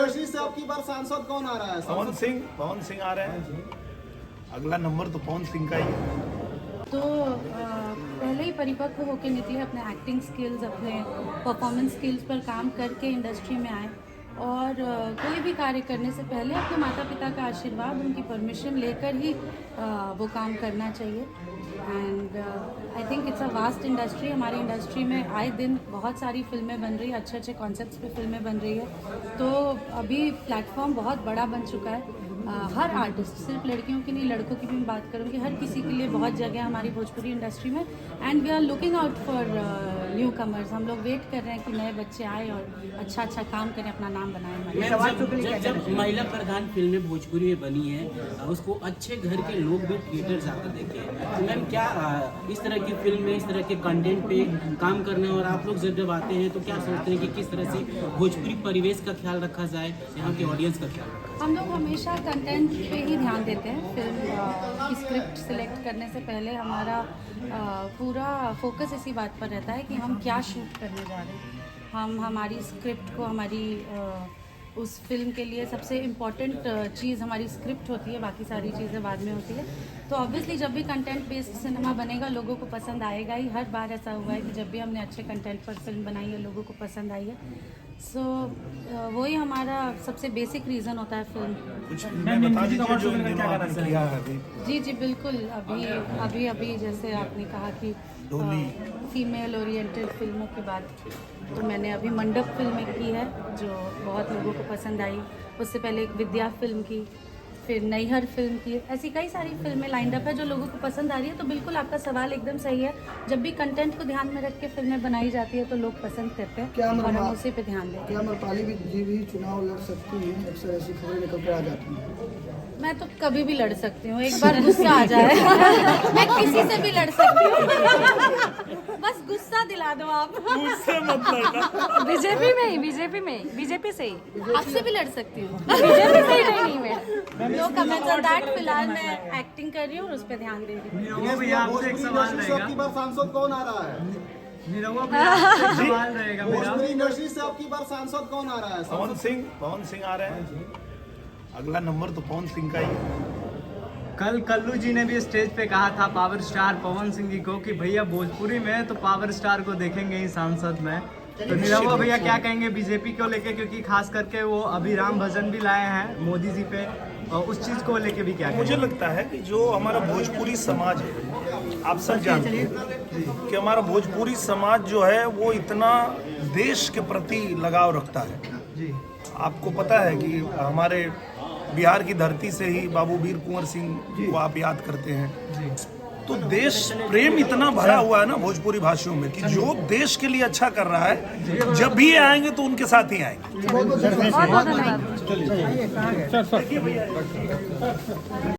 Industry से अब की बार सांसद कौन आ रहा है? पवन सिंह आ रहे हैं। अगला नंबर तो पवन सिंह का ही है। तो पहले ही परिपक्व होकर निकले, अपने एक्टिंग स्किल्स, अपने परफॉर्मेंस स्किल्स पर काम करके इंडस्ट्री में आए और कोई भी कार्य करने से पहले अपने माता पिता का आशीर्वाद, उनकी परमिशन लेकर ही वो काम करना चाहिए। And I think it's a vast industry. हमारी इंडस्ट्री में आए दिन बहुत सारी फिल्में बन रही है, अच्छे अच्छे कॉन्सेप्ट्स पे फिल्में बन रही है। तो अभी प्लेटफॉर्म बहुत बड़ा बन चुका है। हर आर्टिस्ट, सिर्फ लड़कियों की नहीं, लड़कों की भी मैं बात करूँगी, हर किसी के लिए बहुत जगह है हमारी भोजपुरी इंडस्ट्री में। And we are looking out for newcomers. हम लोग वेट कर रहे हैं कि नए बच्चे आए और अच्छा अच्छा काम करें, अपना नाम बनाएं। जब महिला प्रधान फिल्में भोजपुरी में बनी है, उसको अच्छे घर के लोग भी थिएटर जाकर देखे हैं। तो मैम क्या इस तरह की फिल्म में, इस तरह के कंटेंट पे काम करना, और आप लोग जब आते हैं तो क्या सोचते हैं कि किस तरह से भोजपुरी परिवेश का ख्याल रखा जाए, यहाँ के ऑडियंस का ख्याल? हम लोग हमेशा कंटेंट पे ही ध्यान देते हैं। फिल्म की स्क्रिप्ट सिलेक्ट करने से पहले हमारा पूरा फोकस इसी बात पर रहता है कि हम क्या शूट करने जा रहे हैं। हम हमारी स्क्रिप्ट को, हमारी उस फिल्म के लिए सबसे इम्पॉर्टेंट चीज़ हमारी स्क्रिप्ट होती है, बाकी सारी चीज़ें बाद में होती है। तो ऑब्वियसली जब भी कंटेंट बेस्ड सिनेमा बनेगा, लोगों को पसंद आएगा ही। हर बार ऐसा हुआ है कि जब भी हमने अच्छे कंटेंट पर फिल्म बनाई है, लोगों को पसंद आई है। सो वही हमारा सबसे बेसिक रीज़न होता है फिल्म। कुछ फिल्में बता दीजिए जो इन दिनों आपने किया है अभी। जी बिल्कुल। अभी जैसे आपने कहा कि फीमेल ओरिएंटेड फिल्मों की बात, तो मैंने अभी मंडप फिल्म एक की है जो बहुत लोगों को पसंद आई। उससे पहले एक विद्या फिल्म की, फिर नैहर फिल्म की। ऐसी कई सारी फिल्में लाइंड अप है जो लोगों को पसंद आ रही है। तो बिल्कुल आपका सवाल एकदम सही है। जब भी कंटेंट को ध्यान में रख के फिल्में बनाई जाती है तो लोग पसंद करते हैं और हम उसी पे ध्यान देते हैं। क्या अम्रपाली जी भी चुनाव लड़ सकती हैं? अक्सर ऐसी खबरें निकल कर आ जाती हैं। मैं तो कभी भी लड़ सकती हूँ, एक बार गुस्सा आ जाए मैं किसी से भी लड़ सकती हूँ। बस गुस्सा दिला दो आप। उससे मतलब बीजेपी से ही आपसे भी लड़ सकती हूँ। बीजेपी से ही नहीं मैं नो कमेंट्स ऑन दैट। फिलहाल मैं एक्टिंग कर रही हूँ और उस पर ध्यान दे रही हूँ। भैया आपसे एक सवाल रहेगा, अब की बार सांसद कौन आ रहा है? सवाल रहेगा भोजपुरी इंडस्ट्री से अब की बार सांसद कौन आ रहा है? पवन सिंह आ रहे हैं। अगला नंबर तो पवन सिंह का ही है। कल कल्लू जी ने भी स्टेज पे कहा था पावर स्टार पवन सिंह जी को कि भैया भोजपुरी में तो पावर स्टार को देखेंगे ही सांसद में। तो निरहुआ भैया क्या कहेंगे बीजेपी को लेके, क्योंकि खास करके वो अभी राम भजन भी लाए हैं मोदी जी पे, और उस चीज को लेके भी क्या मुझे लगता है कि जो हमारा भोजपुरी समाज है, आप सब जानते हैं कि हमारा भोजपुरी समाज जो है वो इतना देश के प्रति लगाव रखता है। जी आपको पता है कि हमारे बिहार की धरती से ही बाबू वीर कुंवर सिंह को आप याद करते हैं। तो देश प्रेम इतना भरा हुआ है ना भोजपुरी भाषियों में कि जो देश के लिए अच्छा कर रहा है, जब भी ये आएंगे तो उनके साथ ही आएंगे। बहुत धन्यवाद।